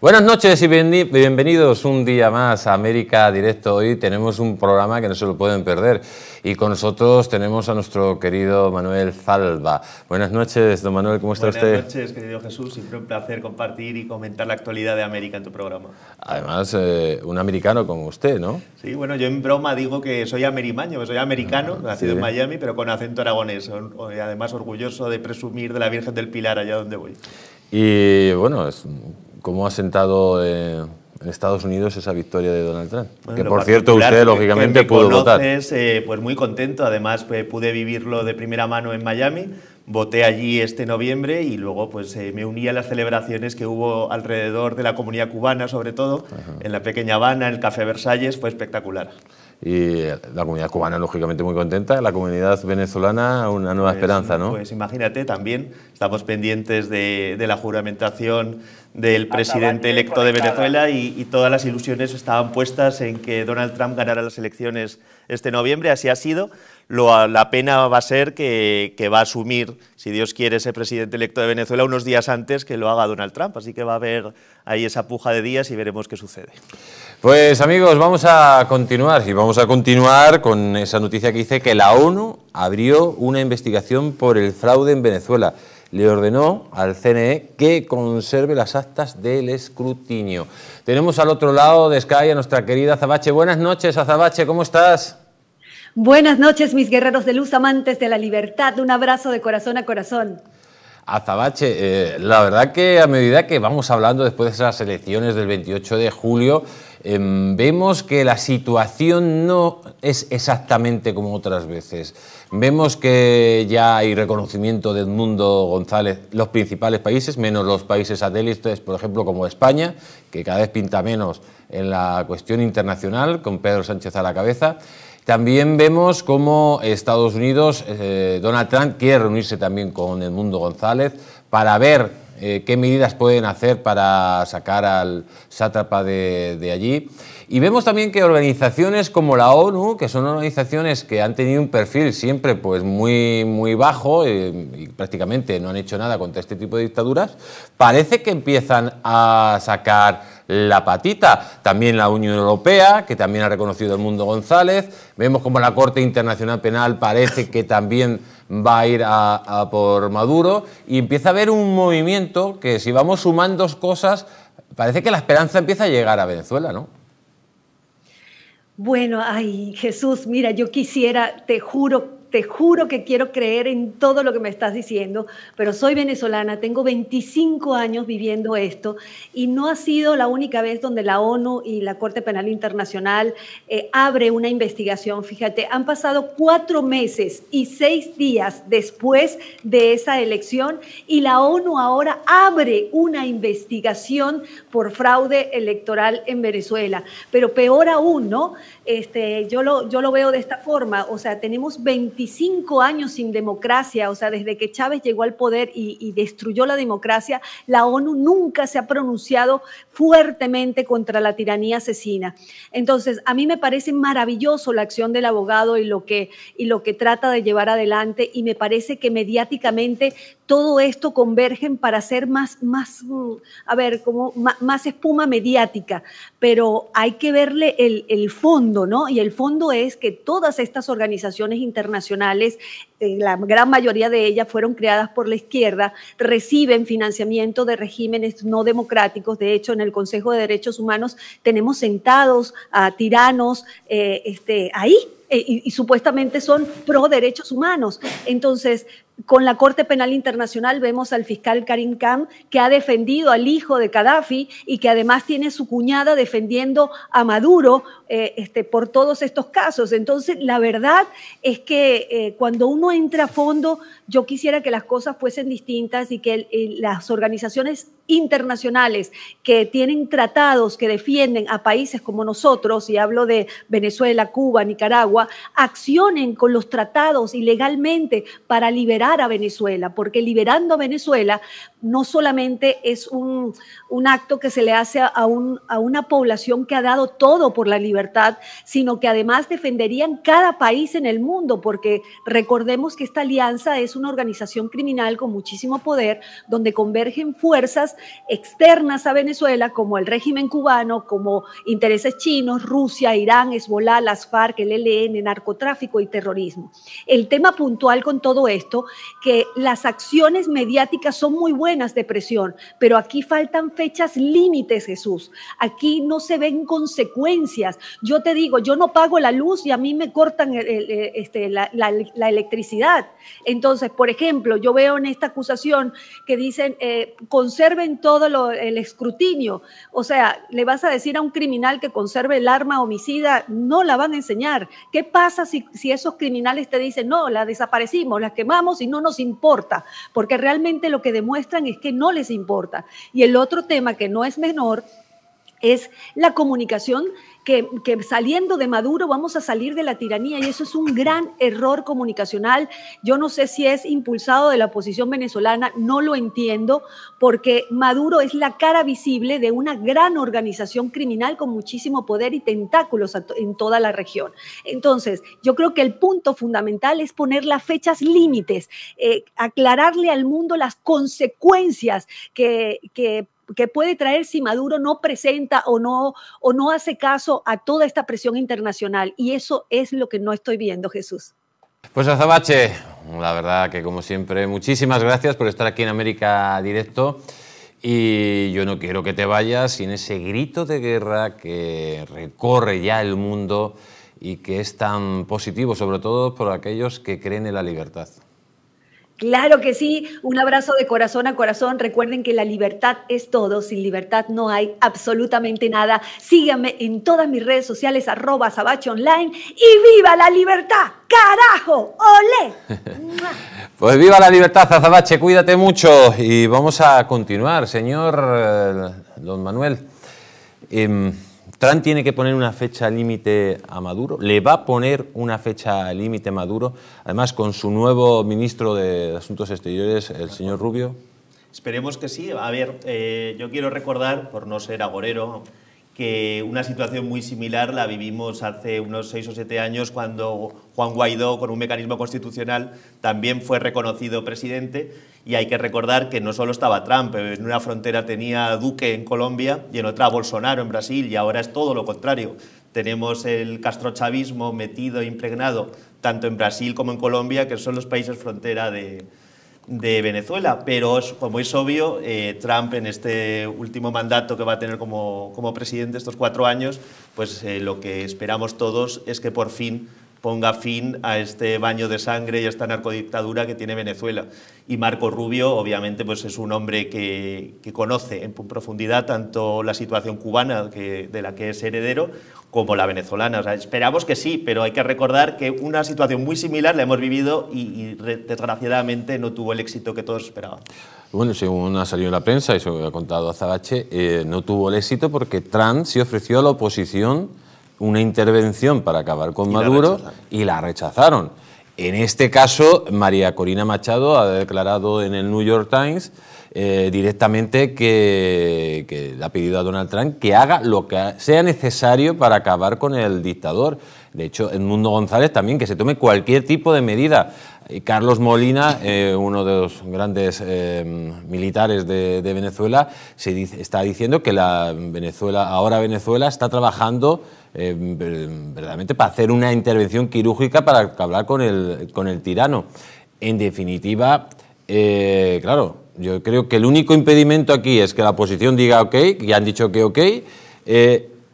Buenas noches y bienvenidos un día más a América Directo. Hoy tenemos un programa que no se lo pueden perder y con nosotros tenemos a nuestro querido Manuel Zalba. Buenas noches, don Manuel, ¿cómo está usted? Buenas noches, querido Jesús. Siempre un placer compartir y comentar la actualidad de América en tu programa. Además, un americano como usted, ¿no? Sí, bueno, yo en broma digo que soy amerimaño, que soy americano, nacido en Miami, pero con acento aragonés. Y además orgulloso de presumir de la Virgen del Pilar allá donde voy. Y bueno, ¿cómo ha sentado en Estados Unidos esa victoria de Donald Trump? Bueno, que por cierto usted lógicamente pudo votar. Pues muy contento, además pude vivirlo de primera mano en Miami, voté allí este noviembre y luego pues me uní a las celebraciones que hubo alrededor de la comunidad cubana, sobre todo, en la pequeña Habana, en el Café Versalles, fue espectacular. Y la comunidad cubana, lógicamente, muy contenta. La comunidad venezolana, una nueva esperanza, ¿no? Pues imagínate, también estamos pendientes de la juramentación del presidente electo de Venezuela y todas las ilusiones estaban puestas en que Donald Trump ganara las elecciones este noviembre. Así ha sido. La pena va a ser que va a asumir, si Dios quiere, ese presidente electo de Venezuela unos días antes que lo haga Donald Trump. Así que va a haber ahí esa puja de días y veremos qué sucede. Pues amigos, vamos a continuar con esa noticia que dice que la ONU abrió una investigación por el fraude en Venezuela. Le ordenó al CNE que conserve las actas del escrutinio. Tenemos al otro lado de Sky a nuestra querida Azabache. Buenas noches, Azabache, ¿cómo estás? Buenas noches, mis guerreros de luz, amantes de la libertad. Un abrazo de corazón a corazón. Azabache, la verdad que a medida que vamos hablando después de esas elecciones del 28 de julio, vemos que la situación no es exactamente como otras veces. Vemos que ya hay reconocimiento de Edmundo González, los principales países, menos los países satélites, por ejemplo, como España, que cada vez pinta menos en la cuestión internacional, con Pedro Sánchez a la cabeza. También vemos cómo Estados Unidos, Donald Trump quiere reunirse también con Edmundo González para ver qué medidas pueden hacer para sacar al sátrapa de allí. Y vemos también que organizaciones como la ONU, que son organizaciones que han tenido un perfil siempre pues muy bajo y prácticamente no han hecho nada contra este tipo de dictaduras, parece que empiezan a sacar la patita. También la Unión Europea, que también ha reconocido a Edmundo González. Vemos como la Corte Internacional Penal parece que también va a ir a por Maduro y empieza a haber un movimiento que, si vamos sumando cosas, parece que la esperanza empieza a llegar a Venezuela, ¿no? Bueno, ay, Jesús, mira, yo quisiera, te juro que quiero creer en todo lo que me estás diciendo, pero soy venezolana, tengo 25 años viviendo esto y no ha sido la única vez donde la ONU y la Corte Penal Internacional abre una investigación. Fíjate, han pasado 4 meses y 6 días después de esa elección y la ONU ahora abre una investigación por fraude electoral en Venezuela. Pero peor aún, ¿no? Yo lo veo de esta forma, o sea, tenemos 25 años sin democracia, o sea, desde que Chávez llegó al poder y destruyó la democracia, la ONU nunca se ha pronunciado fuertemente contra la tiranía asesina. Entonces, a mí me parece maravilloso la acción del abogado y lo que trata de llevar adelante, y me parece que mediáticamente todo esto convergen para hacer más espuma mediática, pero hay que verle el fondo, ¿no? Y el fondo es que todas estas organizaciones internacionales, la gran mayoría de ellas fueron creadas por la izquierda, reciben financiamiento de regímenes no democráticos. De hecho, en el Consejo de Derechos Humanos tenemos sentados a tiranos ahí, y supuestamente son pro derechos humanos. Entonces, con la Corte Penal Internacional vemos al fiscal Karim Khan, que ha defendido al hijo de Gaddafi y que además tiene su cuñada defendiendo a Maduro por todos estos casos. Entonces, la verdad es que cuando uno entra a fondo, yo quisiera que las cosas fuesen distintas y que las organizaciones internacionales que tienen tratados que defienden a países como nosotros, y hablo de Venezuela, Cuba, Nicaragua, accionen con los tratados y legalmente para liberar a Venezuela, porque liberando a Venezuela no solamente es un acto que se le hace a una población que ha dado todo por la libertad, sino que además defenderían cada país en el mundo, porque recordemos que esta alianza es una organización criminal con muchísimo poder, donde convergen fuerzas externas a Venezuela, como el régimen cubano, como intereses chinos, Rusia, Irán, Hezbollah, las FARC, el ELN, narcotráfico y terrorismo. El tema puntual con todo esto, que las acciones mediáticas son muy buenas de presión, pero aquí faltan fechas límites, Jesús. Aquí no se ven consecuencias. Yo te digo, yo no pago la luz y a mí me cortan la electricidad. Entonces, por ejemplo, yo veo en esta acusación que dicen conserven todo el escrutinio. O sea, le vas a decir a un criminal que conserve el arma homicida, no la van a enseñar. ¿Qué pasa si esos criminales te dicen, no, la desaparecimos, la quemamos y no nos importa? Porque realmente lo que demuestran es que no les importa. Y el otro tema que no es menor es la comunicación, que saliendo de Maduro vamos a salir de la tiranía, y eso es un gran error comunicacional. Yo no sé si es impulsado de la oposición venezolana, no lo entiendo, porque Maduro es la cara visible de una gran organización criminal con muchísimo poder y tentáculos en toda la región. Entonces, yo creo que el punto fundamental es poner las fechas límites, aclararle al mundo las consecuencias que puede traer si Maduro no presenta o no hace caso a toda esta presión internacional. Y eso es lo que no estoy viendo, Jesús. Pues Azabache, la verdad que como siempre, muchísimas gracias por estar aquí en América Directo. Y yo no quiero que te vayas sin ese grito de guerra que recorre ya el mundo y que es tan positivo, sobre todo por aquellos que creen en la libertad. Claro que sí, un abrazo de corazón a corazón. Recuerden que la libertad es todo, sin libertad no hay absolutamente nada. Síganme en todas mis redes sociales, @azabacheonline, y ¡viva la libertad! ¡Carajo! ¡Olé! Pues viva la libertad, Azabache, cuídate mucho. Y vamos a continuar, señor don Manuel. Trump tiene que poner una fecha límite a Maduro, le va a poner una fecha límite a Maduro, además con su nuevo ministro de Asuntos Exteriores, el señor Rubio. Esperemos que sí. A ver, yo quiero recordar, por no ser agorero, que una situación muy similar la vivimos hace unos 6 o 7 años cuando Juan Guaidó, con un mecanismo constitucional, también fue reconocido presidente. Y hay que recordar que no solo estaba Trump, en una frontera tenía a Duque en Colombia y en otra a Bolsonaro en Brasil, y ahora es todo lo contrario. Tenemos el castrochavismo metido, impregnado, tanto en Brasil como en Colombia, que son los países frontera de Venezuela. Pero, como es obvio, Trump en este último mandato que va a tener como presidente, estos 4 años, pues lo que esperamos todos es que por fin ponga fin a este baño de sangre y a esta narcodictadura que tiene Venezuela. Y Marco Rubio, obviamente, pues es un hombre que conoce en profundidad tanto la situación cubana, de la que es heredero, como la venezolana. O sea, esperamos que sí, pero hay que recordar que una situación muy similar la hemos vivido y desgraciadamente no tuvo el éxito que todos esperaban. Bueno, según ha salido en la prensa, y eso lo ha contado Azabache, no tuvo el éxito porque Trump se ofreció a la oposición una intervención para acabar con Maduro y la rechazaron. En este caso, María Corina Machado ha declarado en el New York Times directamente que le ha pedido a Donald Trump que haga lo que sea necesario para acabar con el dictador. De hecho, Edmundo González también, que se tome cualquier tipo de medida. Carlos Molina, uno de los grandes militares de Venezuela, está diciendo que Venezuela está trabajando verdaderamente para hacer una intervención quirúrgica para acabar con el tirano. En definitiva, claro, yo creo que el único impedimento aquí es que la oposición diga ok, ya han dicho que ok,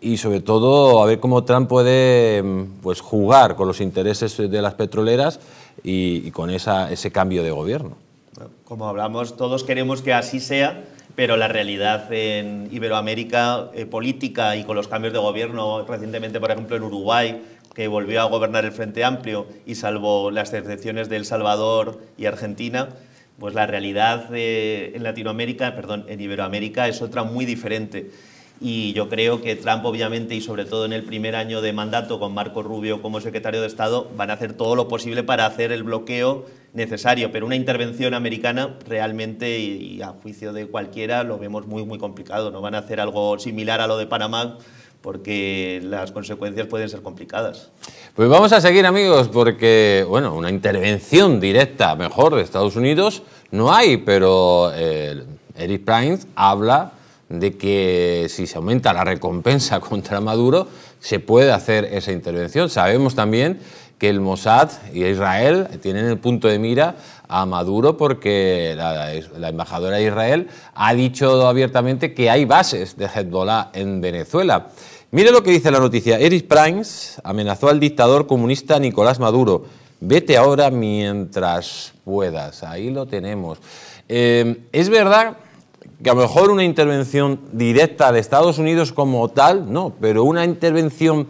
y sobre todo a ver cómo Trump puede pues, jugar con los intereses de las petroleras y con ese cambio de gobierno. Bueno, como hablamos, todos queremos que así sea, pero la realidad en Iberoamérica política y con los cambios de gobierno, recientemente, por ejemplo, en Uruguay, que volvió a gobernar el Frente Amplio y salvo las excepciones de El Salvador y Argentina, pues la realidad en en Iberoamérica es otra muy diferente. Y yo creo que Trump, obviamente, y sobre todo en el primer año de mandato con Marco Rubio como secretario de Estado, van a hacer todo lo posible para hacer el bloqueo necesario. Pero una intervención americana realmente, y a juicio de cualquiera, lo vemos muy, muy complicado. No van a hacer algo similar a lo de Panamá, porque las consecuencias pueden ser complicadas. Pues vamos a seguir, amigos, porque, bueno, una intervención directa, mejor, de Estados Unidos no hay, pero Eric Prince habla de que si se aumenta la recompensa contra Maduro, se puede hacer esa intervención. Sabemos también que el Mossad y Israel tienen el punto de mira a Maduro porque la embajadora de Israel ha dicho abiertamente que hay bases de Hezbollah en Venezuela. Mire lo que dice la noticia. Eric Prince amenazó al dictador comunista Nicolás Maduro. Vete ahora mientras puedas. Ahí lo tenemos. Es verdad que a lo mejor una intervención directa de Estados Unidos como tal, no, pero una intervención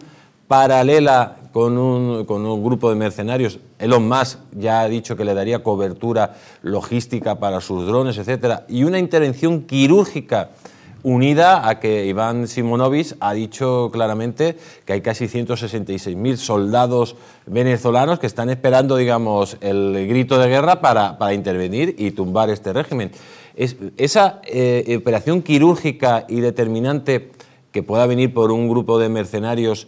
paralela con un grupo de mercenarios. Elon Musk ya ha dicho que le daría cobertura logística para sus drones, etcétera, y una intervención quirúrgica unida a que Iván Simonovic ha dicho claramente que hay casi 166.000 soldados venezolanos que están esperando, digamos, el grito de guerra para intervenir y tumbar este régimen. Esa operación quirúrgica y determinante que pueda venir por un grupo de mercenarios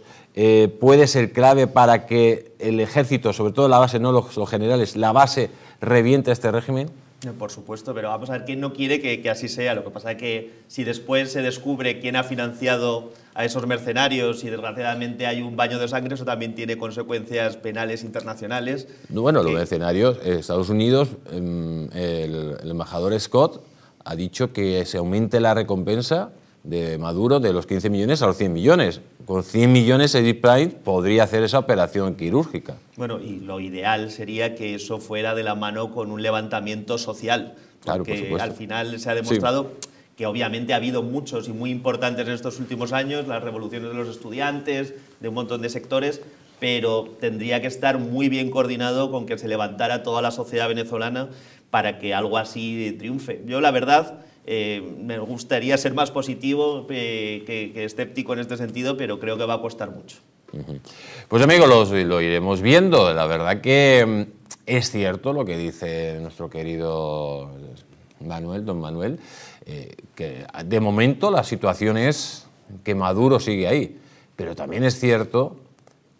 puede ser clave para que el ejército, sobre todo la base, no los generales, la base reviente este régimen. Por supuesto, pero vamos a ver quién no quiere que así sea. Lo que pasa es que si después se descubre quién ha financiado a esos mercenarios y desgraciadamente hay un baño de sangre, eso también tiene consecuencias penales internacionales. Bueno, los mercenarios, Estados Unidos, el embajador Scott ha dicho que se aumente la recompensa de Maduro de los 15 millones a los 100 millones. Con 100 millones Eric Prince podría hacer esa operación quirúrgica. Bueno, y lo ideal sería que eso fuera de la mano con un levantamiento social, porque claro, al final se ha demostrado que obviamente ha habido muchos y muy importantes en estos últimos años, las revoluciones de los estudiantes, de un montón de sectores, pero tendría que estar muy bien coordinado con que se levantara toda la sociedad venezolana para que algo así triunfe. Yo, la verdad, me gustaría ser más positivo que escéptico en este sentido, pero creo que va a costar mucho. Pues amigos, lo iremos viendo. La verdad que es cierto lo que dice nuestro querido Manuel, don Manuel, que de momento la situación es que Maduro sigue ahí, pero también es cierto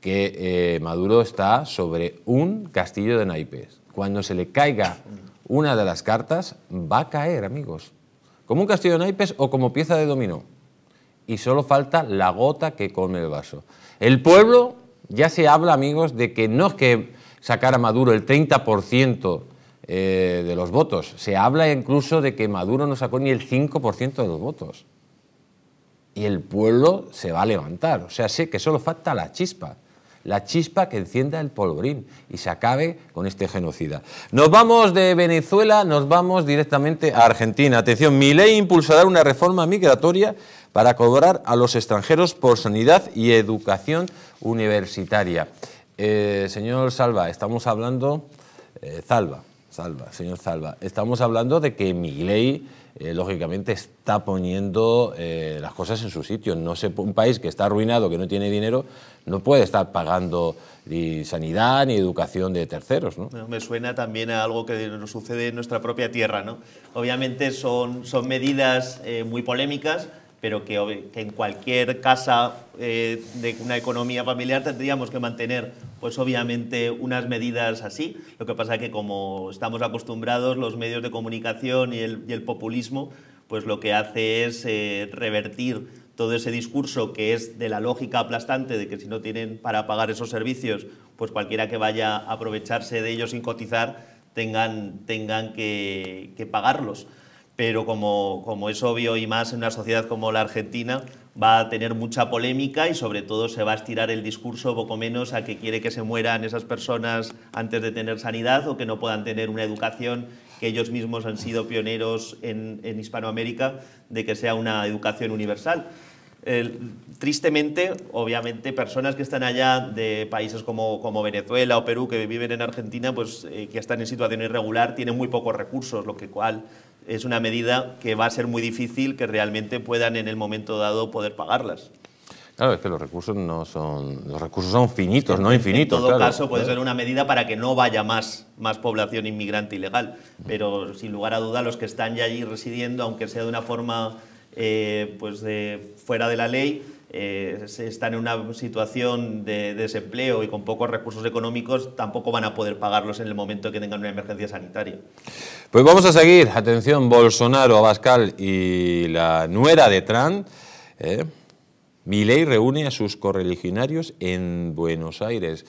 que Maduro está sobre un castillo de naipes. Cuando se le caiga una de las cartas, va a caer, amigos. Como un castillo de naipes o como pieza de dominó. Y solo falta la gota que come el vaso. El pueblo, ya se habla, amigos, de que no es que sacara Maduro el 30% de los votos. Se habla incluso de que Maduro no sacó ni el 5% de los votos. Y el pueblo se va a levantar. O sea, sé que solo falta la chispa que encienda el polvorín y se acabe con este genocida. Nos vamos de Venezuela, nos vamos directamente a Argentina. Atención, Milei impulsará una reforma migratoria para cobrar a los extranjeros por sanidad y educación universitaria. Señor Salva, estamos hablando... señor Salva, estamos hablando de que Milei, lógicamente, está poniendo las cosas en su sitio. No sé, un país que está arruinado, que no tiene dinero, no puede estar pagando ni sanidad ni educación de terceros, ¿no? Me suena también a algo que nos sucede en nuestra propia tierra, ¿no? Obviamente son medidas muy polémicas, pero que en cualquier casa de una economía familiar tendríamos que mantener, pues obviamente, unas medidas así. Lo que pasa es que, como estamos acostumbrados, los medios de comunicación y el populismo, pues lo que hace es revertir todo ese discurso que es de la lógica aplastante de que si no tienen para pagar esos servicios, pues cualquiera que vaya a aprovecharse de ellos sin cotizar tengan que pagarlos. Pero como es obvio, y más en una sociedad como la Argentina, va a tener mucha polémica y sobre todo se va a estirar el discurso poco menos a que quiere que se mueran esas personas antes de tener sanidad o que no puedan tener una educación que ellos mismos han sido pioneros en Hispanoamérica de que sea una educación universal. Tristemente, obviamente, personas que están allá de países como Venezuela o Perú, que viven en Argentina, pues que están en situación irregular, tienen muy pocos recursos, lo que cual es una medida que va a ser muy difícil que realmente puedan en el momento dado poder pagarlas. Claro, es que los recursos son finitos, no infinitos. En todo caso, puede ser una medida para que no vaya más población inmigrante ilegal, pero sin lugar a duda los que están ya allí residiendo, aunque sea de una forma fuera de la ley, están en una situación de desempleo y con pocos recursos económicos, tampoco van a poder pagarlos en el momento que tengan una emergencia sanitaria. Pues vamos a seguir. Atención, Bolsonaro, Abascal y la nuera de Trump. Milei reúne a sus correligionarios en Buenos Aires.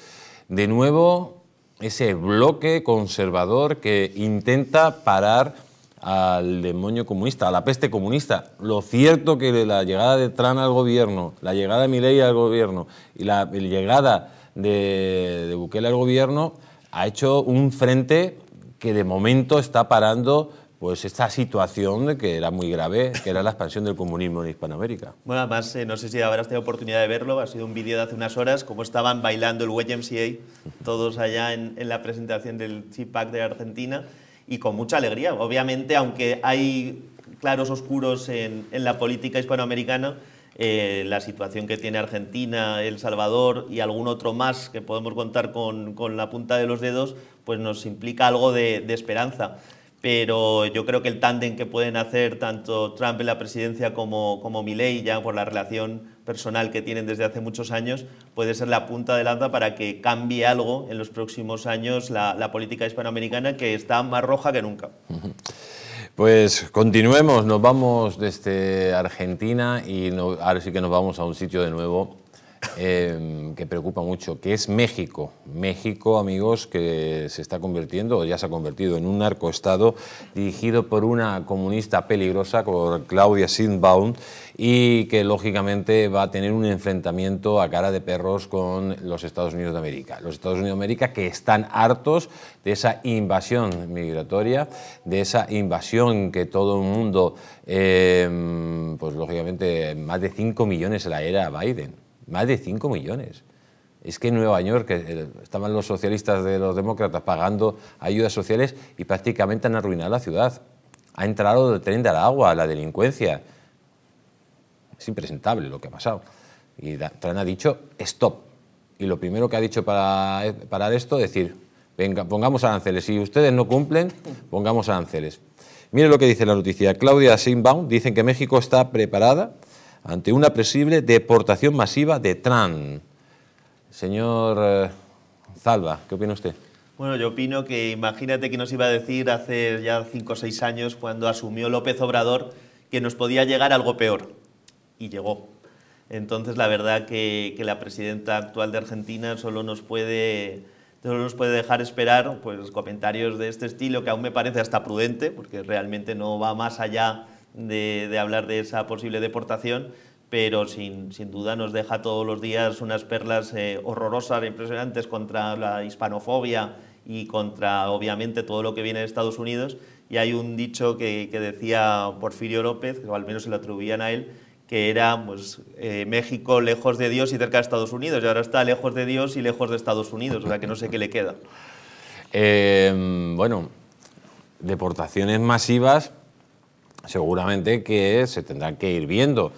De nuevo, ese bloque conservador que intenta parar al demonio comunista, a la peste comunista. Lo cierto que la llegada de Trump al gobierno, la llegada de Milei al gobierno y la llegada de Bukele al gobierno ha hecho un frente que de momento está parando pues esta situación de que era muy grave, que era la expansión del comunismo en Hispanoamérica. Bueno, además, no sé si habrás tenido oportunidad de verlo, ha sido un vídeo de hace unas horas, cómo estaban bailando el YMCA, todos allá en la presentación del CHIPAC de Argentina, y con mucha alegría. Obviamente, aunque hay claros oscuros en la política hispanoamericana, la situación que tiene Argentina, El Salvador y algún otro más que podemos contar con la punta de los dedos, pues nos implica algo de esperanza. Pero yo creo que el tándem que pueden hacer tanto Trump en la presidencia como Milei, ya por la relación personal que tienen desde hace muchos años, puede ser la punta de lanza para que cambie algo en los próximos años la política hispanoamericana, que está más roja que nunca. Pues continuemos, nos vamos desde Argentina y ahora sí que nos vamos a un sitio de nuevo que preocupa mucho, que es México. México, amigos, que se está convirtiendo, o ya se ha convertido en un narcoestado dirigido por una comunista peligrosa, por Claudia Sheinbaum, y que lógicamente va a tener un enfrentamiento a cara de perros con los Estados Unidos de América. Los Estados Unidos de América que están hartos de esa invasión migratoria, de esa invasión que todo el mundo, pues lógicamente más de 5 millones en la era Biden. Más de 5 millones. Es que en Nueva York estaban los socialistas de los demócratas pagando ayudas sociales y prácticamente han arruinado la ciudad. Ha entrado el tren del agua, la delincuencia. Es impresentable lo que ha pasado. Y Trump ha dicho stop. Y lo primero que ha dicho para parar esto es decir, venga, pongamos aranceles. Si ustedes no cumplen, pongamos aranceles. Mire lo que dice la noticia. Claudia Sheinbaum dice que México está preparada ante una posible deportación masiva de Trump. Señor Zalba, ¿qué opina usted? Bueno, yo opino que imagínate que nos iba a decir hace ya 5 o 6 años, cuando asumió López Obrador, que nos podía llegar algo peor. Y llegó. Entonces, la verdad que la presidenta actual de Argentina solo nos puede dejar esperar pues, comentarios de este estilo, que aún me parece hasta prudente, porque realmente no va más allá de hablar de esa posible deportación, pero sin duda nos deja todos los días unas perlas horrorosas, impresionantes contra la hispanofobia y contra, obviamente, todo lo que viene de Estados Unidos. Y hay un dicho que decía Porfirio López, o al menos se lo atribuían a él, que era pues, México lejos de Dios y cerca de Estados Unidos, y ahora está lejos de Dios y lejos de Estados Unidos, o sea que no sé qué le queda. Bueno, deportaciones masivas seguramente que se tendrán que ir viendo.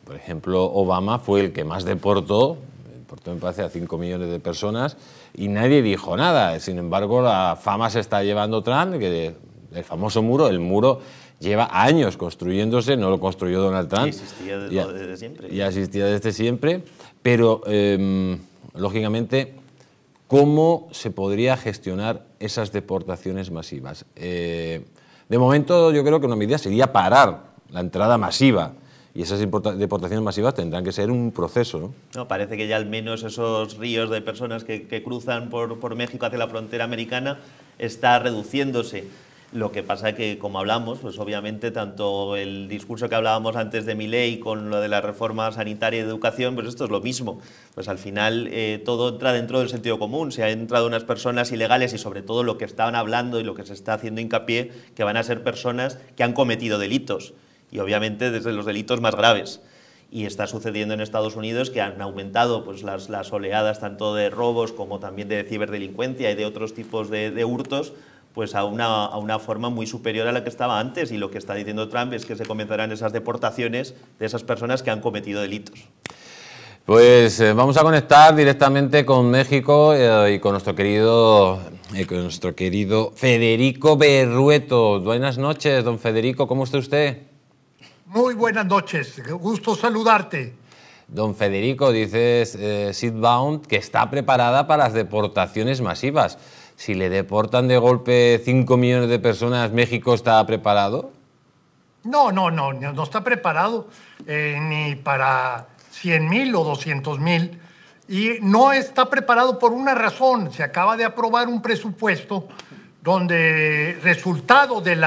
Por ejemplo, Obama fue el que más deportó me parece a 5 millones de personas y nadie dijo nada. Sin embargo, la fama se está llevando Trump, que el famoso muro, el muro lleva años construyéndose, no lo construyó Donald Trump. Y existía desde siempre. Ya existía desde siempre, pero lógicamente, ¿cómo se podría gestionar esas deportaciones masivas? De momento yo creo que una medida sería parar la entrada masiva y esas deportaciones masivas tendrán que ser un proceso, ¿no? No, parece que ya al menos esos ríos de personas que cruzan por México hacia la frontera americana está reduciéndose. Lo que pasa es que, como hablamos, pues obviamente tanto el discurso que hablábamos antes de Milei con lo de la reforma sanitaria y de educación, pues esto es lo mismo. Pues al final todo entra dentro del sentido común. Se han entrado unas personas ilegales y sobre todo lo que estaban hablando y lo que se está haciendo hincapié, que van a ser personas que han cometido delitos. Y obviamente desde los delitos más graves. Y está sucediendo en Estados Unidos que han aumentado pues, las oleadas tanto de robos como también de ciberdelincuencia y de otros tipos de hurtos, pues a una forma muy superior a la que estaba antes, y lo que está diciendo Trump es que se comenzarán esas deportaciones de esas personas que han cometido delitos. Pues vamos a conectar directamente con México y con nuestro querido Federico Berrueto. Buenas noches, don Federico, ¿cómo está usted? Muy buenas noches, gusto saludarte. Don Federico, dices Seedbound, que está preparada para las deportaciones masivas. Si le deportan de golpe 5 millones de personas, ¿México está preparado? No está preparado ni para 100,000 o 200,000. Y no está preparado por una razón. Se acaba de aprobar un presupuesto donde resultado del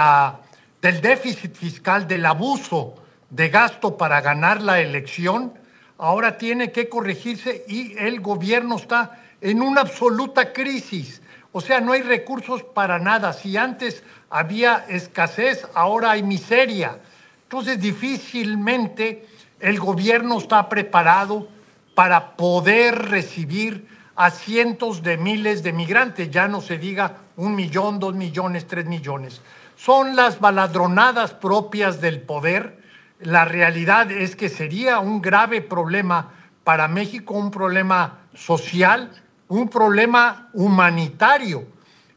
déficit fiscal, del abuso de gasto para ganar la elección, ahora tiene que corregirse y el gobierno está en una absoluta crisis. O sea, no hay recursos para nada. Si antes había escasez, ahora hay miseria. Entonces, difícilmente el gobierno está preparado para poder recibir a cientos de miles de migrantes. Ya no se diga 1 millón, 2 millones, 3 millones. Son las baladronadas propias del poder. La realidad es que sería un grave problema para México, un problema social, un problema humanitario,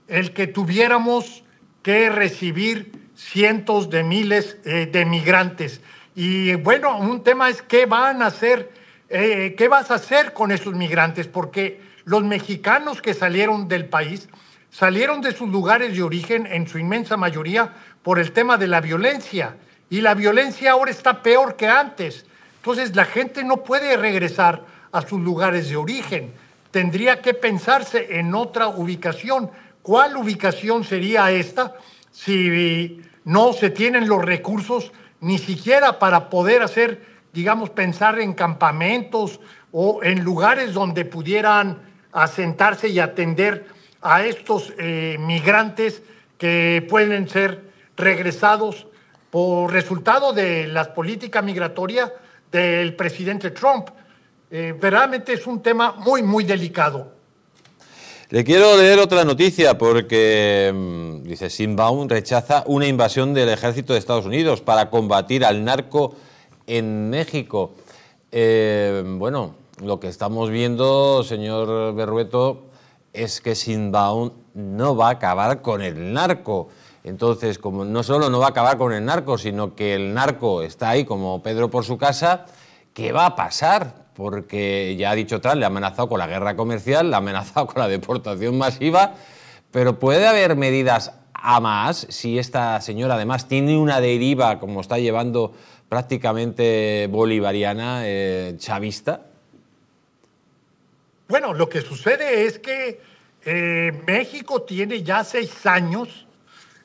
el que tuviéramos que recibir cientos de miles de migrantes. Y bueno, un tema es qué van a hacer, qué vas a hacer con esos migrantes, porque los mexicanos que salieron del país salieron de sus lugares de origen en su inmensa mayoría por el tema de la violencia, y la violencia ahora está peor que antes. Entonces la gente no puede regresar a sus lugares de origen. Tendría que pensarse en otra ubicación. ¿Cuál ubicación sería esta si no se tienen los recursos ni siquiera para poder hacer, digamos, pensar en campamentos o en lugares donde pudieran asentarse y atender a estos migrantes que pueden ser regresados por resultado de la política migratoria del presidente Trump? Verdaderamente es un tema muy, muy delicado. Le quiero leer otra noticia porque, dice, Seedbound rechaza una invasión del ejército de Estados Unidos para combatir al narco en México. Bueno, lo que estamos viendo, señor Berrueto, es que Seedbound no va a acabar con el narco. Entonces, como no solo no va a acabar con el narco, sino que el narco está ahí como Pedro por su casa, ¿qué va a pasar? Porque ya ha dicho Trump, le ha amenazado con la guerra comercial, le ha amenazado con la deportación masiva, pero puede haber medidas a más si esta señora además tiene una deriva como está llevando prácticamente bolivariana, chavista. Bueno, lo que sucede es que México tiene ya 6 años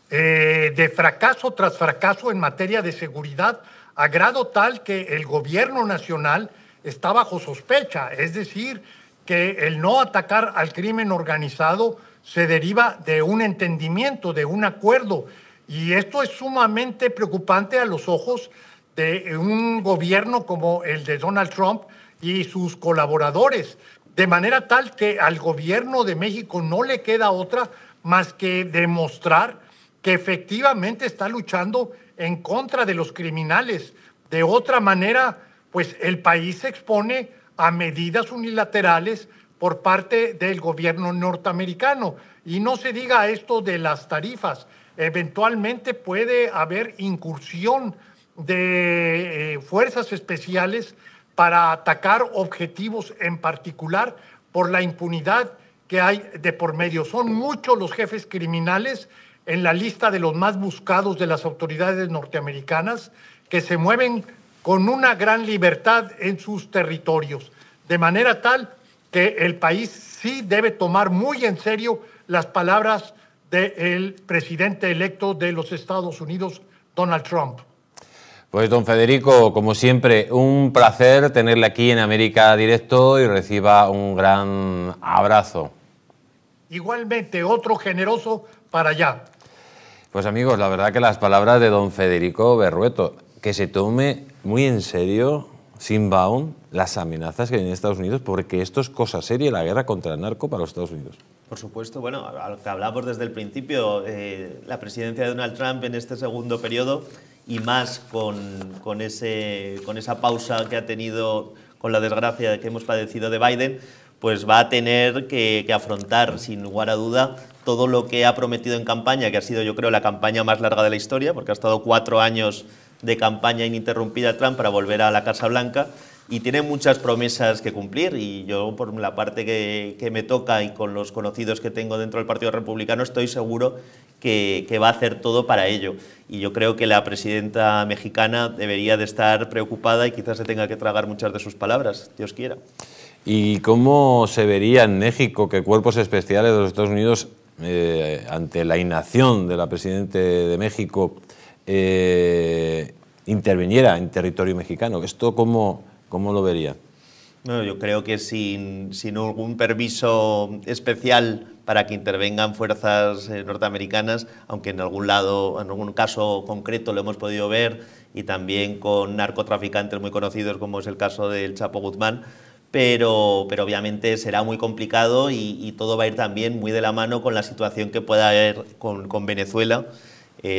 de fracaso tras fracaso en materia de seguridad, a grado tal que el gobierno nacional está bajo sospecha. Es decir, que el no atacar al crimen organizado se deriva de un entendimiento, de un acuerdo. Y esto es sumamente preocupante a los ojos de un gobierno como el de Donald Trump y sus colaboradores. De manera tal que al gobierno de México no le queda otra más que demostrar que efectivamente está luchando en contra de los criminales. De otra manera, pues el país se expone a medidas unilaterales por parte del gobierno norteamericano. Y no se diga esto de las tarifas. Eventualmente puede haber incursión de fuerzas especiales para atacar objetivos en particular por la impunidad que hay de por medio. Son muchos los jefes criminales en la lista de los más buscados de las autoridades norteamericanas que se mueven con una gran libertad en sus territorios, de manera tal que el país sí debe tomar muy en serio las palabras del presidente electo de los Estados Unidos, Donald Trump. Pues don Federico, como siempre, un placer tenerle aquí en América Directo y reciba un gran abrazo. Igualmente, otro generoso para allá. Pues amigos, la verdad que las palabras de don Federico Berrueto, que se tome muy en serio, Seedbound, las amenazas que hay en Estados Unidos, porque esto es cosa seria, la guerra contra el narco para los Estados Unidos. Por supuesto, bueno, a lo que hablamos desde el principio, la presidencia de Donald Trump en este segundo periodo y más con esa pausa que ha tenido con la desgracia que hemos padecido de Biden, pues va a tener que afrontar sin lugar a duda todo lo que ha prometido en campaña, que ha sido yo creo la campaña más larga de la historia, porque ha estado 4 años de campaña ininterrumpida Trump para volver a la Casa Blanca, y tiene muchas promesas que cumplir, y yo por la parte que me toca y con los conocidos que tengo dentro del Partido Republicano estoy seguro que va a hacer todo para ello. Y yo creo que la presidenta mexicana debería de estar preocupada y quizás se tenga que tragar muchas de sus palabras, Dios quiera. ¿Y cómo se vería en México que cuerpos especiales de los Estados Unidos, ante la inacción de la presidenta de México, interviniera en territorio mexicano? ¿Esto cómo lo vería? No, yo creo que sin algún permiso especial para que intervengan fuerzas norteamericanas, aunque en algún lado, en algún caso concreto lo hemos podido ver, y también con narcotraficantes muy conocidos como es el caso del Chapo Guzmán, pero obviamente será muy complicado y todo va a ir también muy de la mano con la situación que pueda haber con Venezuela.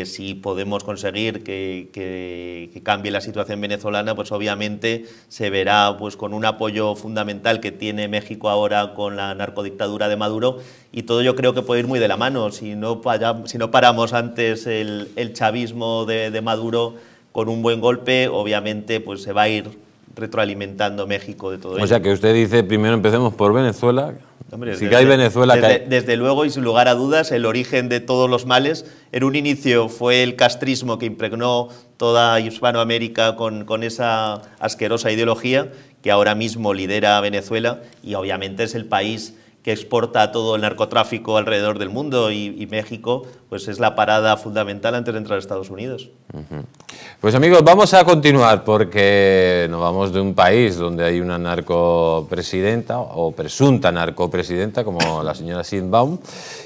Si podemos conseguir que cambie la situación venezolana, pues obviamente se verá pues con un apoyo fundamental que tiene México ahora con la narcodictadura de Maduro, y todo yo creo que puede ir muy de la mano. Si no paramos antes el chavismo de Maduro con un buen golpe, obviamente pues se va a ir retroalimentando México de todo ello. O sea que usted dice primero empecemos por Venezuela. Hombre, si cae Venezuela, cae. Desde luego y sin lugar a dudas, el origen de todos los males en un inicio fue el castrismo que impregnó toda Hispanoamérica con esa asquerosa ideología que ahora mismo lidera Venezuela, y obviamente es el país que exporta todo el narcotráfico alrededor del mundo, y México pues es la parada fundamental antes de entrar a Estados Unidos. Pues amigos, vamos a continuar porque nos vamos de un país donde hay una narcopresidenta o presunta narcopresidenta como la señora Sheinbaum,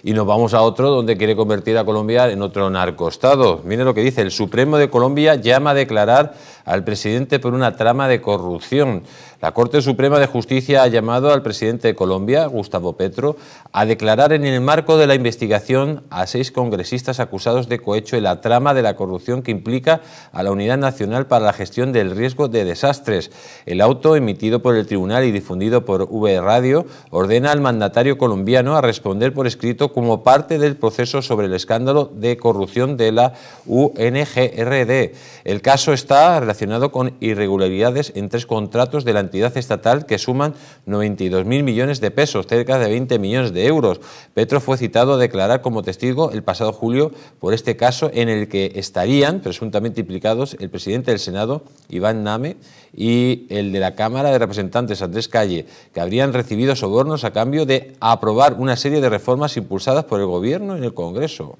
y nos vamos a otro donde quiere convertir a Colombia en otro narcoestado. Mire lo que dice: el Supremo de Colombia llama a declarar al presidente por una trama de corrupción. La Corte Suprema de Justicia ha llamado al presidente de Colombia, Gustavo Petro, a declarar en el marco de la investigación a 6 congresistas acusados de cohecho en la trama de la corrupción que implica a la Unidad Nacional para la Gestión del Riesgo de Desastres. El auto, emitido por el tribunal y difundido por V Radio, ordena al mandatario colombiano a responder por escrito como parte del proceso sobre el escándalo de corrupción de la UNGRD. El caso está relacionado con irregularidades en 3 contratos de la entidad estatal que suman 92.000 millones de pesos, cerca de 20 millones de euros. Petro fue citado a declarar como testigo el pasado julio por este caso, en el que estarían presuntamente implicados el presidente del Senado, Iván Name, y el de la Cámara de Representantes, Andrés Calle, que habrían recibido sobornos a cambio de aprobar una serie de reformas impulsadas por el gobierno en el Congreso.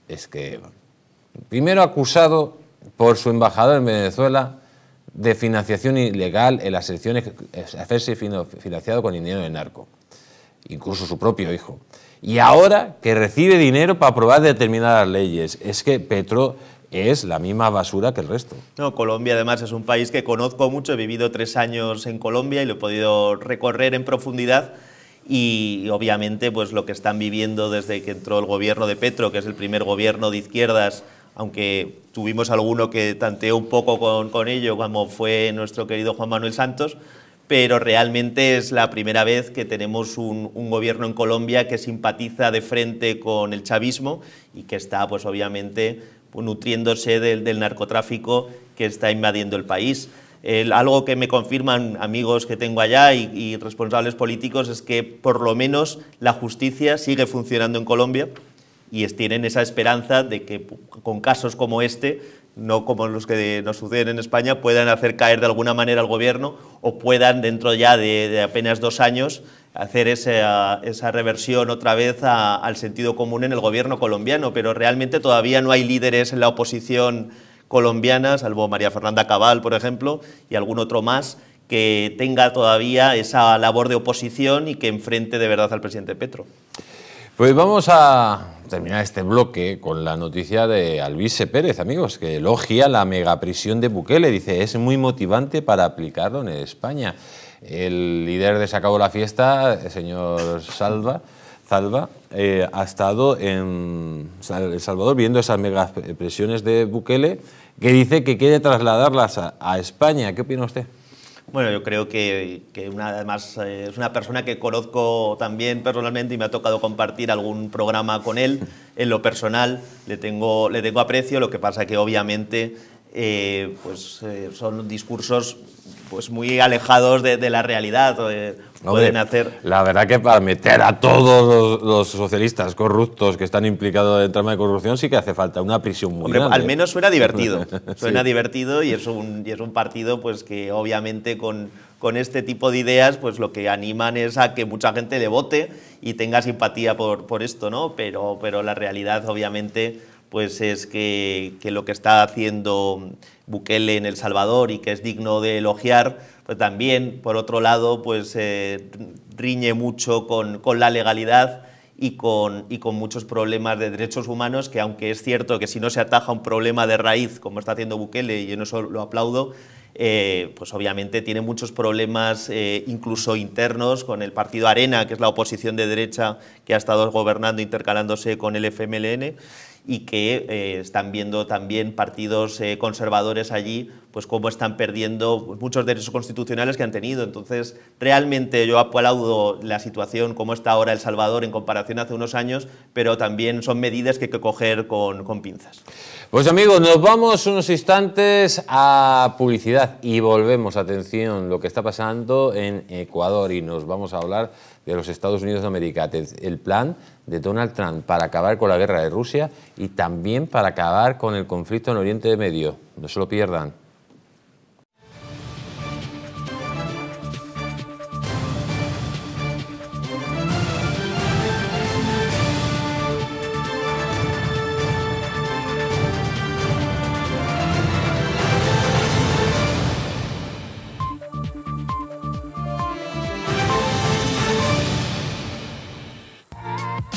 Es que, primero acusado por su embajador en Venezuela de financiación ilegal en las elecciones, hacerse financiado con dinero de narco, incluso su propio hijo. Y ahora que recibe dinero para aprobar determinadas leyes. Es que Petro es la misma basura que el resto. No, Colombia además es un país que conozco mucho, he vivido 3 años en Colombia y lo he podido recorrer en profundidad, y obviamente pues lo que están viviendo desde que entró el gobierno de Petro, que es el primer gobierno de izquierdas, aunque tuvimos alguno que tanteó un poco con ello, como fue nuestro querido Juan Manuel Santos, pero realmente es la primera vez que tenemos un gobierno en Colombia que simpatiza de frente con el chavismo y que está, pues obviamente, nutriéndose del narcotráfico que está invadiendo el país. Algo que me confirman amigos que tengo allá y responsables políticos es que por lo menos la justicia sigue funcionando en Colombia, y tienen esa esperanza de que con casos como este, no como los que nos suceden en España, puedan hacer caer de alguna manera al gobierno, o puedan dentro ya de apenas 2 años hacer esa reversión otra vez al sentido común en el gobierno colombiano. Pero realmente todavía no hay líderes en la oposición colombiana, salvo María Fernanda Cabal, por ejemplo, y algún otro más, que tenga todavía esa labor de oposición y que enfrente de verdad al presidente Petro. Pues vamos a terminar este bloque con la noticia de Alvise Pérez, amigos, que elogia la megaprisión de Bukele. Dice, es muy motivante para aplicarlo en España. El líder de Se acabó la fiesta, el señor Zalba, ha estado en El Salvador viendo esas megaprisiones de Bukele, que dice que quiere trasladarlas a España. ¿Qué opina usted? Bueno, yo creo que además es una persona que conozco también personalmente y me ha tocado compartir algún programa con él. En lo personal le tengo aprecio, lo que pasa que obviamente son discursos pues muy alejados de la realidad. Pueden hacer... La verdad que para meter a todos los socialistas corruptos que están implicados en trama de corrupción sí que hace falta una prisión muy grande. Al menos suena divertido. Suena Sí. divertido y es un partido pues que obviamente con este tipo de ideas pues lo que animan es a que mucha gente le vote y tenga simpatía por esto, ¿no? Pero la realidad obviamente pues es que lo que está haciendo Bukele en El Salvador y que es digno de elogiar, pues también, por otro lado, pues riñe mucho con la legalidad y con muchos problemas de derechos humanos, que aunque es cierto que si no se ataja un problema de raíz, como está haciendo Bukele, y en eso lo aplaudo, pues obviamente tiene muchos problemas incluso internos con el partido Arena, que es la oposición de derecha que ha estado gobernando intercalándose con el FMLN, y que están viendo también partidos conservadores allí, pues cómo están perdiendo muchos derechos constitucionales que han tenido. Entonces, realmente yo aplaudo la situación como está ahora El Salvador en comparación a hace unos años, pero también son medidas que hay que coger con pinzas. Pues amigos, nos vamos unos instantes a publicidad y volvemos. Atención, lo que está pasando en Ecuador, y nos vamos a hablar de los Estados Unidos de América, el plan de Donald Trump para acabar con la guerra de Rusia y también para acabar con el conflicto en Oriente Medio. No se lo pierdan.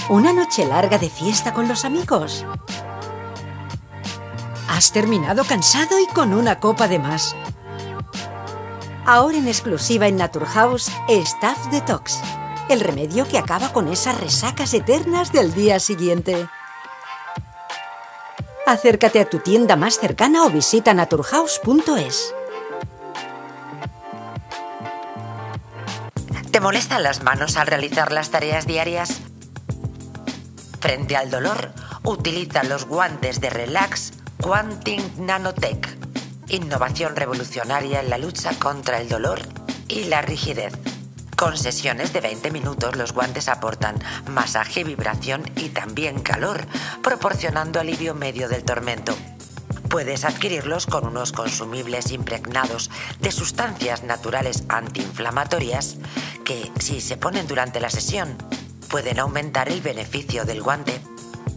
¿Una noche larga de fiesta con los amigos? ¿Has terminado cansado y con una copa de más? Ahora en exclusiva en Naturhaus, Staph Detox, el remedio que acaba con esas resacas eternas del día siguiente. Acércate a tu tienda más cercana o visita naturhaus.es. ¿Te molestan las manos al realizar las tareas diarias? Frente al dolor, utiliza los guantes de Relax Quantum Nanotech. Innovación revolucionaria en la lucha contra el dolor y la rigidez. Con sesiones de 20 minutos, los guantes aportan masaje, vibración y también calor, proporcionando alivio medio del tormento. Puedes adquirirlos con unos consumibles impregnados de sustancias naturales antiinflamatorias que, si se ponen durante la sesión, pueden aumentar el beneficio del guante.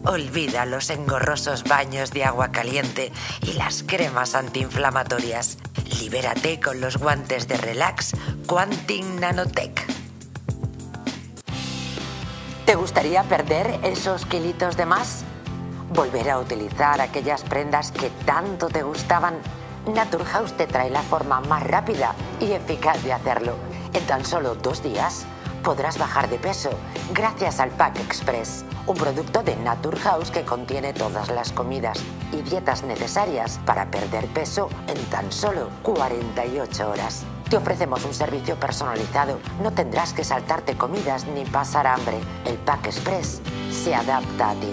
Olvida los engorrosos baños de agua caliente y las cremas antiinflamatorias. Libérate con los guantes de Relax Quantum Nanotech. ¿Te gustaría perder esos kilitos de más? ¿Volver a utilizar aquellas prendas que tanto te gustaban? Naturhaus te trae la forma más rápida y eficaz de hacerlo. En tan solo 2 días podrás bajar de peso gracias al Pack Express, un producto de Naturhaus que contiene todas las comidas y dietas necesarias para perder peso en tan solo 48 horas. Te ofrecemos un servicio personalizado, no tendrás que saltarte comidas ni pasar hambre. El Pack Express se adapta a ti.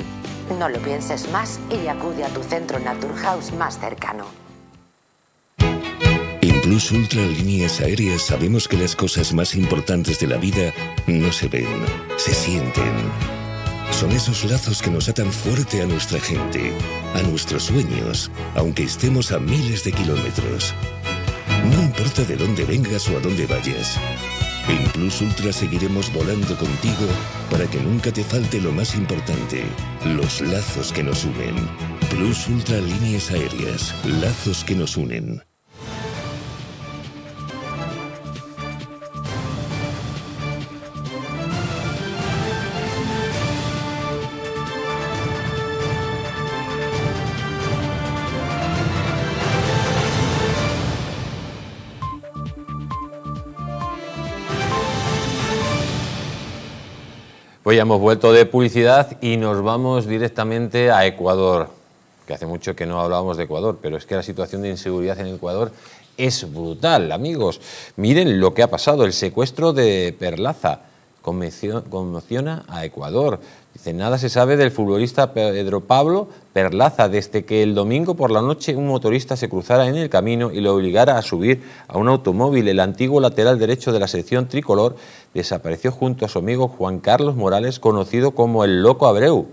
No lo pienses más y acude a tu centro Naturhaus más cercano. En Plus Ultra Líneas Aéreas sabemos que las cosas más importantes de la vida no se ven, se sienten. Son esos lazos que nos atan fuerte a nuestra gente, a nuestros sueños, aunque estemos a miles de kilómetros. No importa de dónde vengas o a dónde vayas. En Plus Ultra seguiremos volando contigo para que nunca te falte lo más importante, los lazos que nos unen. Plus Ultra Líneas Aéreas, lazos que nos unen. Pues ya hemos vuelto de publicidad y nos vamos directamente a Ecuador, que hace mucho que no hablábamos de Ecuador, pero es que la situación de inseguridad en Ecuador es brutal, amigos. Miren lo que ha pasado, el secuestro de Perlaza. conmociona a Ecuador. Dice, nada se sabe del futbolista Pedro Pablo Perlaza desde que el domingo por la noche un motorista se cruzara en el camino y lo obligara a subir a un automóvil. El antiguo lateral derecho de la selección tricolor desapareció junto a su amigo Juan Carlos Morales, conocido como el Loco Abreu,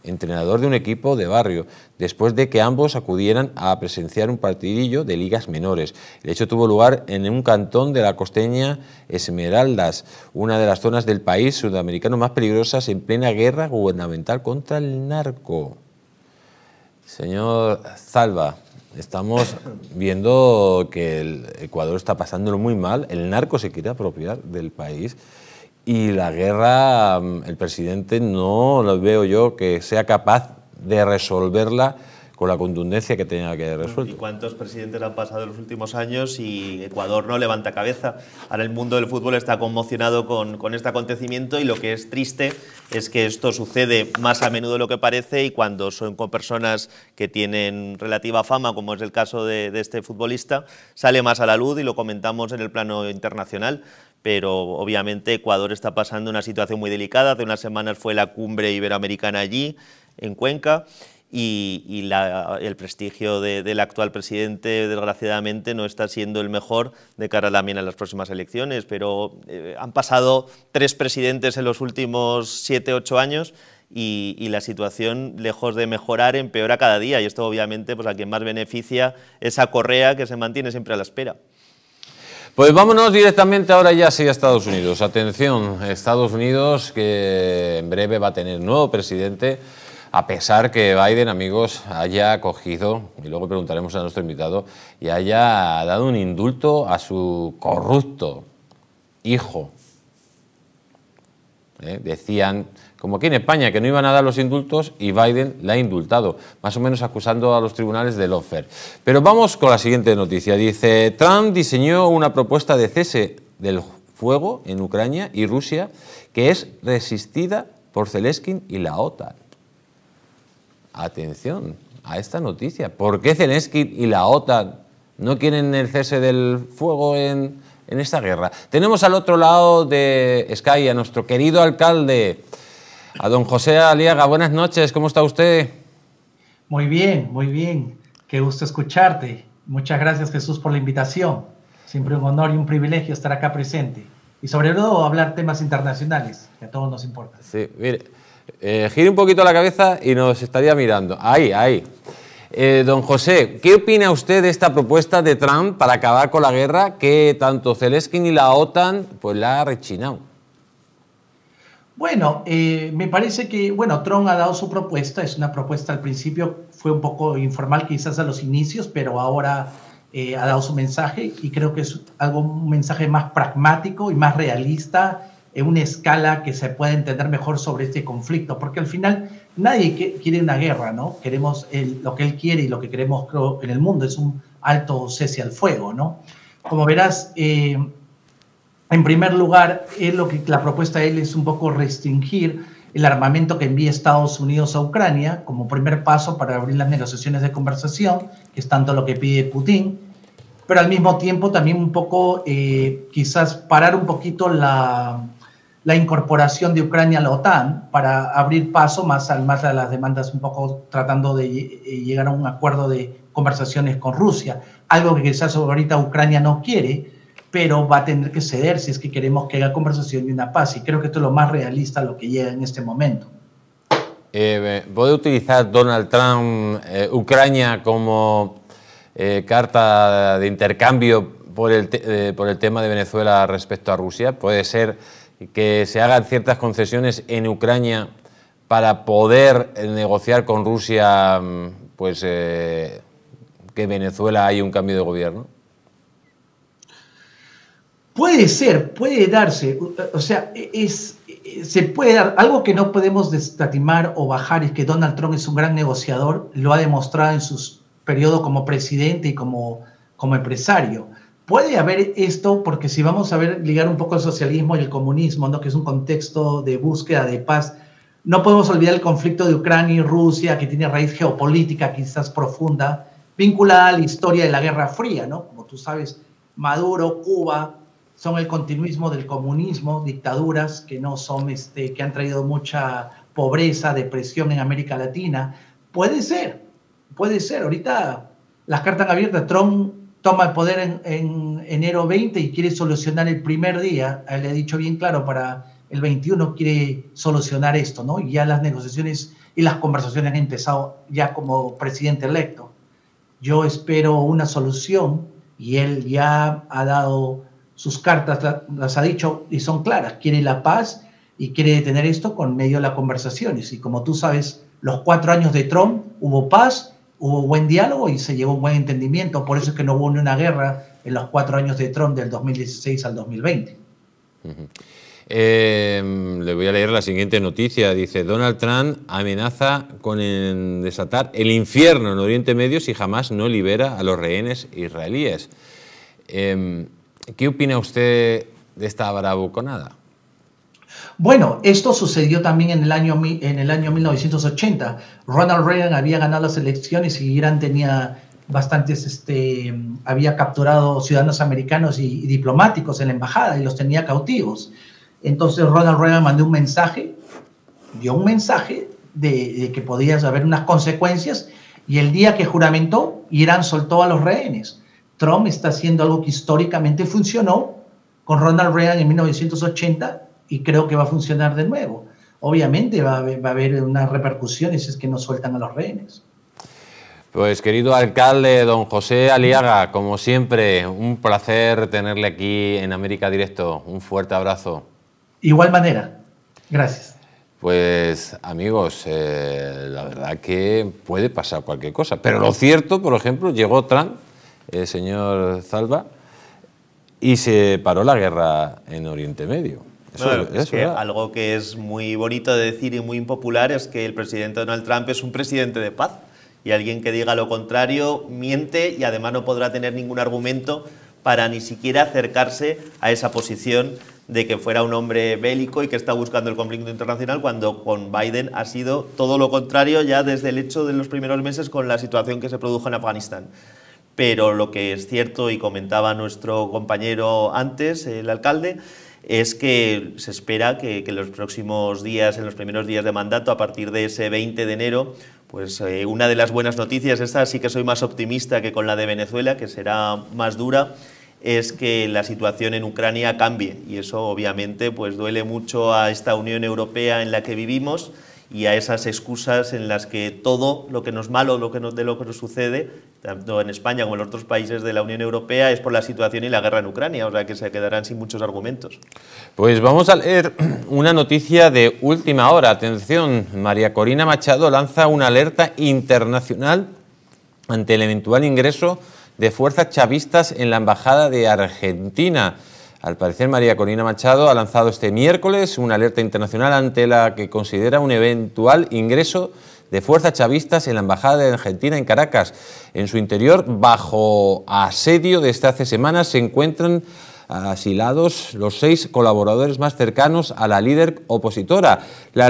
entrenador de un equipo de barrio, después de que ambos acudieran a presenciar un partidillo de ligas menores. El hecho tuvo lugar en un cantón de la costeña Esmeraldas, una de las zonas del país sudamericano más peligrosas en plena guerra gubernamental contra el narco. Señor Zalba, estamos viendo que el Ecuador está pasándolo muy mal, el narco se quiere apropiar del país. Y la guerra, el presidente no lo veo yo que sea capaz de resolverla con la contundencia que tenía que resolver. ¿Y cuántos presidentes han pasado en los últimos años y Ecuador no levanta cabeza? Ahora el mundo del fútbol está conmocionado con este acontecimiento y lo que es triste es que esto sucede más a menudo de lo que parece y cuando son con personas que tienen relativa fama, como es el caso de este futbolista, sale más a la luz y lo comentamos en el plano internacional. Pero obviamente Ecuador está pasando una situación muy delicada. Hace unas semanas fue la cumbre iberoamericana allí, en Cuenca, y el prestigio del actual presidente, desgraciadamente, no está siendo el mejor de cara también a las próximas elecciones. Pero han pasado 3 presidentes en los últimos 7-8 años y la situación, lejos de mejorar, empeora cada día. Y esto obviamente pues a quien más beneficia es a Correa, que se mantiene siempre a la espera. Pues vámonos directamente ahora ya sí a Estados Unidos. Atención, Estados Unidos que en breve va a tener nuevo presidente, a pesar que Biden, amigos, haya cogido, y luego preguntaremos a nuestro invitado, y haya dado un indulto a su corrupto hijo. Decían, como aquí en España, que no iban a dar los indultos y Biden la ha indultado, más o menos acusando a los tribunales de lawfare. Pero vamos con la siguiente noticia. Dice, Trump diseñó una propuesta de cese del fuego en Ucrania y Rusia que es resistida por Zelensky y la OTAN. Atención a esta noticia. ¿Por qué Zelensky y la OTAN no quieren el cese del fuego en esta guerra? Tenemos al otro lado de Sky a nuestro querido alcalde, a don José Aliaga. Buenas noches, ¿cómo está usted? Muy bien. Qué gusto escucharte. Muchas gracias, Jesús, por la invitación. Siempre un honor y un privilegio estar acá presente. Y sobre todo hablar temas internacionales, que a todos nos importan. Sí, mire, gire un poquito la cabeza y nos estaría mirando. Ahí. Don José, ¿qué opina usted de esta propuesta de Trump para acabar con la guerra que tanto Zelensky y la OTAN pues la ha rechinado? Bueno, me parece que, Trump ha dado su propuesta. Es una propuesta, al principio fue un poco informal quizás a los inicios, pero ahora ha dado su mensaje y creo que es un mensaje más pragmático y más realista en una escala que se pueda entender mejor sobre este conflicto, porque al final nadie quiere una guerra, ¿no? Queremos lo que él quiere y lo que queremos, creo, en el mundo es un alto cese al fuego, ¿no? Como verás, en primer lugar, la propuesta de él es un poco restringir el armamento que envía Estados Unidos a Ucrania como primer paso para abrir las negociaciones de conversación, que es tanto lo que pide Putin, pero al mismo tiempo también un poco quizás parar un poquito la incorporación de Ucrania a la OTAN para abrir paso más a las demandas, un poco tratando de llegar a un acuerdo de conversaciones con Rusia, algo que quizás ahorita Ucrania no quiere, pero va a tener que ceder si es que queremos que haya conversación y una paz, y creo que esto es lo más realista a lo que llega en este momento. ¿Puede utilizar Donald Trump Ucrania como carta de intercambio por el tema de Venezuela respecto a Rusia? ¿Puede ser que se hagan ciertas concesiones en Ucrania para poder negociar con Rusia pues, que Venezuela haya un cambio de gobierno? Puede ser, puede darse, o sea, se puede dar. Algo que no podemos desestimar o bajar es que Donald Trump es un gran negociador, lo ha demostrado en su periodo como presidente y como empresario. Puede haber esto, porque si vamos a ligar un poco el socialismo y el comunismo, ¿no? Que es un contexto de búsqueda de paz, no podemos olvidar el conflicto de Ucrania y Rusia, que tiene raíz geopolítica quizás profunda, vinculada a la historia de la Guerra Fría, ¿no? Como tú sabes, Maduro, Cuba, son el continuismo del comunismo, dictaduras que no son, que han traído mucha pobreza, depresión en América Latina. Puede ser. Ahorita las cartas abiertas. Trump toma el poder en enero 20 y quiere solucionar el primer día. Le he dicho bien claro, para el 21 quiere solucionar esto, ¿no? Y ya las negociaciones y las conversaciones han empezado ya como presidente electo. Yo espero una solución y él ya ha dado sus cartas, las ha dicho y son claras. Quiere la paz y quiere detener esto con medio de las conversaciones. Y como tú sabes, los 4 años de Trump hubo paz, hubo buen diálogo y se llegó a un buen entendimiento. Por eso es que no hubo ni una guerra en los 4 años de Trump del 2016 al 2020. Le voy a leer la siguiente noticia. Dice: Donald Trump amenaza con desatar el infierno en Oriente Medio si Hamás no libera a los rehenes israelíes. ¿Qué opina usted de esta bravuconada? Bueno, esto sucedió también en el año 1980. Ronald Reagan había ganado las elecciones y Irán tenía bastantes, había capturado ciudadanos americanos y diplomáticos en la embajada y los tenía cautivos. Entonces Ronald Reagan dio un mensaje de que podía haber unas consecuencias, y el día que juramentó, Irán soltó a los rehenes. Trump está haciendo algo que históricamente funcionó con Ronald Reagan en 1980 y creo que va a funcionar de nuevo. Obviamente va a haber unas repercusiones si es que no sueltan a los rehenes. Pues querido alcalde, don José Aliaga, como siempre, un placer tenerle aquí en América Directo. Un fuerte abrazo. Igual manera. Gracias. Pues amigos, la verdad que puede pasar cualquier cosa. Pero lo cierto, por ejemplo, llegó Trump, el señor Zalba, y se paró la guerra en Oriente Medio. Algo que es muy bonito de decir y muy impopular es que el presidente Donald Trump es un presidente de paz. Y alguien que diga lo contrario miente y además no podrá tener ningún argumento para ni siquiera acercarse a esa posición de que fuera un hombre bélico y que está buscando el conflicto internacional, cuando con Biden ha sido todo lo contrario ya desde el hecho de los primeros meses con la situación que se produjo en Afganistán. Pero lo que es cierto, y comentaba nuestro compañero antes, el alcalde, es que se espera que en los próximos días, en los primeros días de mandato, a partir de ese 20 de enero, pues una de las buenas noticias, esta sí que soy más optimista que con la de Venezuela, que será más dura, es que la situación en Ucrania cambie, y eso obviamente pues duele mucho a esta Unión Europea en la que vivimos y a esas excusas en las que todo lo que nos malo, de lo que nos sucede, tanto en España como en los otros países de la Unión Europea, es por la situación y la guerra en Ucrania, o sea que se quedarán sin muchos argumentos. Pues vamos a leer una noticia de última hora. Atención, María Corina Machado lanza una alerta internacional ante el eventual ingreso de fuerzas chavistas en la Embajada de Argentina. Al parecer, María Corina Machado ha lanzado este miércoles una alerta internacional ante la que considera un eventual ingreso de fuerzas chavistas en la Embajada de Argentina en Caracas. En su interior, bajo asedio desde hace semanas, se encuentran asilados los 6 colaboradores más cercanos a la líder opositora. La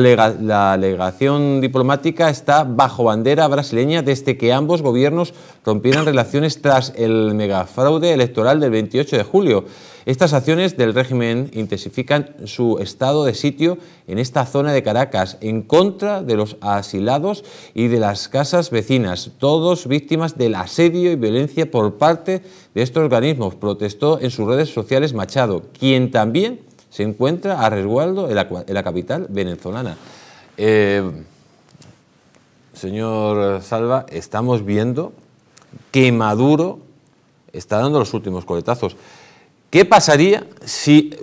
legación diplomática está bajo bandera brasileña desde que ambos gobiernos rompieron relaciones tras el megafraude electoral del 28 de julio. Estas acciones del régimen intensifican su estado de sitio en esta zona de Caracas en contra de los asilados y de las casas vecinas, todos víctimas del asedio y violencia por parte de estos organismos, protestó en sus redes sociales Machado, quien también se encuentra a resguardo en la capital venezolana. Señor Zalba, estamos viendo que Maduro está dando los últimos coletazos. ¿Qué pasaría si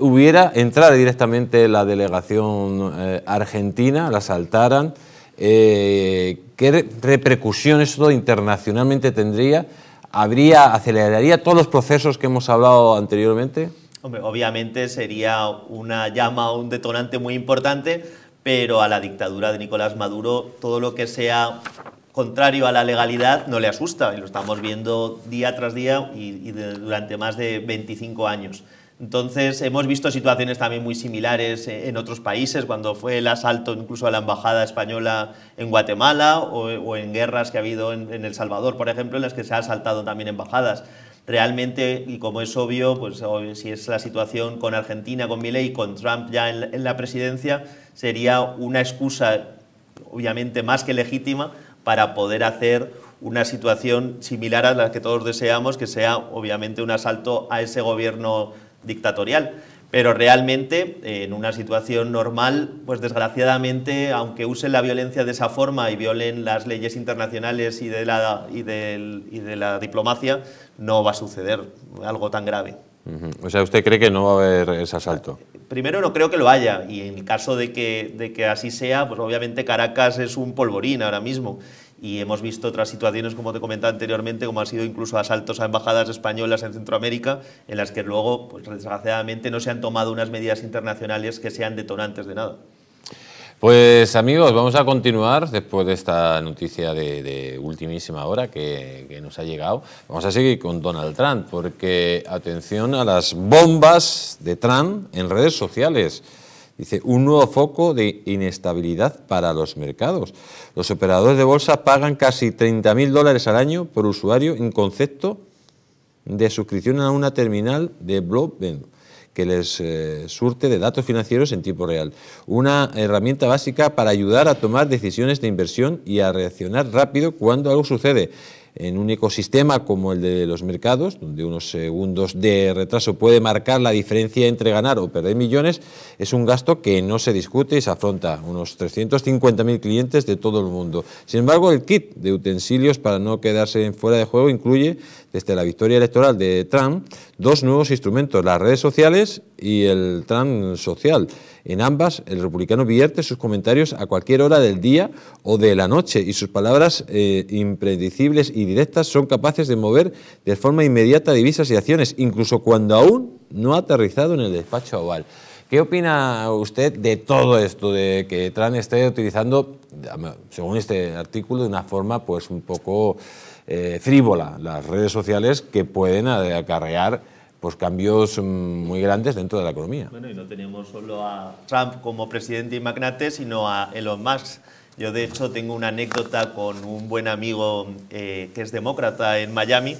entrara directamente la delegación argentina, la asaltaran? ¿Qué repercusiones esto internacionalmente tendría? ¿Aceleraría todos los procesos que hemos hablado anteriormente? Hombre, obviamente sería una llama o un detonante muy importante, pero a la dictadura de Nicolás Maduro todo lo que sea contrario a la legalidad no le asusta, y lo estamos viendo día tras día y durante más de 25 años. Entonces hemos visto situaciones también muy similares en otros países, cuando fue el asalto incluso a la embajada española en Guatemala o en guerras que ha habido en El Salvador, por ejemplo, en las que se ha asaltado también embajadas. realmente, y como es obvio, pues si es la situación con Argentina, con Milei, con Trump ya en la presidencia, sería una excusa obviamente más que legítima para poder hacer una situación similar a la que todos deseamos, que sea obviamente un asalto a ese gobierno dictatorial. Pero realmente, en una situación normal, pues desgraciadamente, aunque usen la violencia de esa forma y violen las leyes internacionales y de la diplomacia, no va a suceder algo tan grave. O sea, ¿usted cree que no va a haber ese asalto? Primero, no creo que lo haya, y en el caso de que así sea, pues obviamente Caracas es un polvorín ahora mismo. Y hemos visto otras situaciones, como te comentaba anteriormente, como han sido incluso asaltos a embajadas españolas en Centroamérica, en las que luego, pues desgraciadamente, no se han tomado unas medidas internacionales que sean detonantes de nada. Pues amigos, vamos a continuar después de esta noticia de ultimísima hora que nos ha llegado. Vamos a seguir con Donald Trump, porque atención a las bombas de Trump en redes sociales. Dice, un nuevo foco de inestabilidad para los mercados. Los operadores de bolsa pagan casi $30.000 al año por usuario en concepto de suscripción a una terminal de blockchain que les surte de datos financieros en tiempo real. Una herramienta básica para ayudar a tomar decisiones de inversión y a reaccionar rápido cuando algo sucede. En un ecosistema como el de los mercados, donde unos segundos de retraso puede marcar la diferencia entre ganar o perder millones, es un gasto que no se discute y se afronta. Unos 350.000 clientes de todo el mundo. Sin embargo, el kit de utensilios para no quedarse fuera de juego incluye, desde la victoria electoral de Trump, dos nuevos instrumentos, las redes sociales y el Trump social. En ambas, el republicano vierte sus comentarios a cualquier hora del día o de la noche y sus palabras impredecibles y directas son capaces de mover de forma inmediata divisas y acciones, incluso cuando aún no ha aterrizado en el despacho oval. ¿Qué opina usted de todo esto, de que Trump esté utilizando, según este artículo, de una forma pues un poco frívola las redes sociales que pueden acarrear pues cambios muy grandes dentro de la economía? Bueno, y no tenemos solo a Trump como presidente y magnate, sino a Elon Musk. Yo, de hecho, tengo una anécdota con un buen amigo que es demócrata en Miami,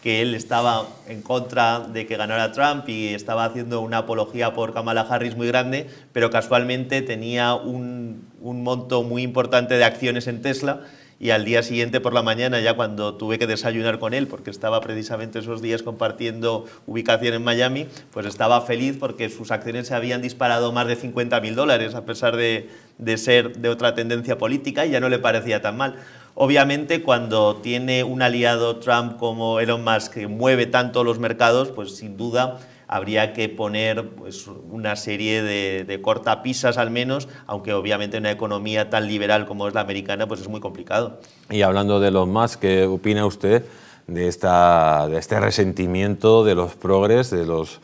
que él estaba en contra de que ganara Trump y estaba haciendo una apología por Kamala Harris muy grande, pero casualmente tenía un monto muy importante de acciones en Tesla. Y al día siguiente por la mañana, ya cuando tuve que desayunar con él, porque estaba precisamente esos días compartiendo ubicación en Miami, pues estaba feliz porque sus acciones se habían disparado más de $50.000, a pesar de ser de otra tendencia política, y ya no le parecía tan mal. Obviamente, cuando tiene un aliado Trump como Elon Musk, que mueve tanto los mercados, pues sin duda habría que poner pues, una serie de cortapisas al menos, aunque obviamente en una economía tan liberal como es la americana pues es muy complicado. Y hablando de Elon Musk, ¿qué opina usted de este resentimiento de los progres, de los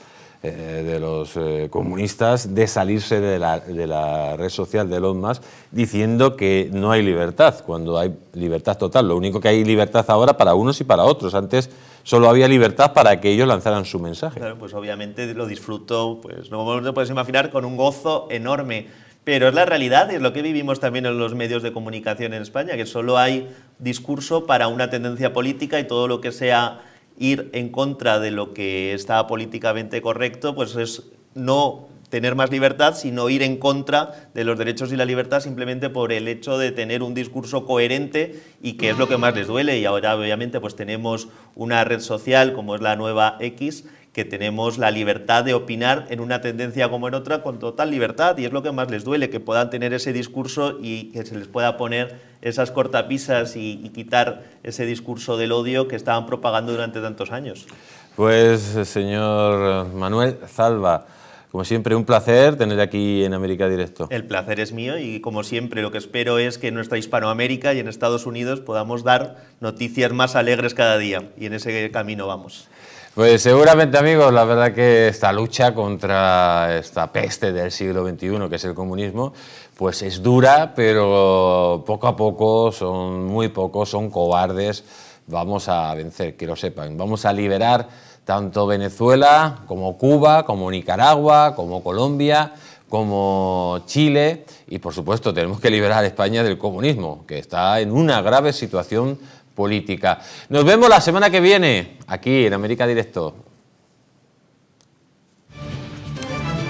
comunistas, de salirse de la red social de Elon Musk, diciendo que no hay libertad, cuando hay libertad total? Lo único que hay libertad ahora para unos y para otros. Antes solo había libertad para que ellos lanzaran su mensaje. Claro, pues obviamente lo disfruto, pues no te puedes imaginar, con un gozo enorme. Pero es la realidad, es lo que vivimos también en los medios de comunicación en España, que solo hay discurso para una tendencia política y todo lo que sea ir en contra de lo que está políticamente correcto, pues es no tener más libertad, sino ir en contra de los derechos y la libertad simplemente por el hecho de tener un discurso coherente, y que es lo que más les duele. Y ahora obviamente pues tenemos una red social como es la nueva X, que tenemos la libertad de opinar en una tendencia como en otra con total libertad, y es lo que más les duele, que puedan tener ese discurso y que se les pueda poner esas cortapisas y quitar ese discurso del odio que estaban propagando durante tantos años. Pues señor Manuel Zalba, como siempre, un placer tener aquí en América Directo. El placer es mío, y como siempre lo que espero es que en nuestra Hispanoamérica y en Estados Unidos podamos dar noticias más alegres cada día, y en ese camino vamos. Pues seguramente, amigos, la verdad que esta lucha contra esta peste del siglo XXI, que es el comunismo, pues es dura, pero poco a poco, son muy pocos, son cobardes. Vamos a vencer, que lo sepan. Vamos a liberar tanto Venezuela como Cuba, como Nicaragua, como Colombia, como Chile, y por supuesto tenemos que liberar a España del comunismo, que está en una grave situación política. Nos vemos la semana que viene, aquí en América Directo.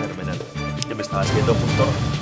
Fenomenal. Yo me estaba viendo justo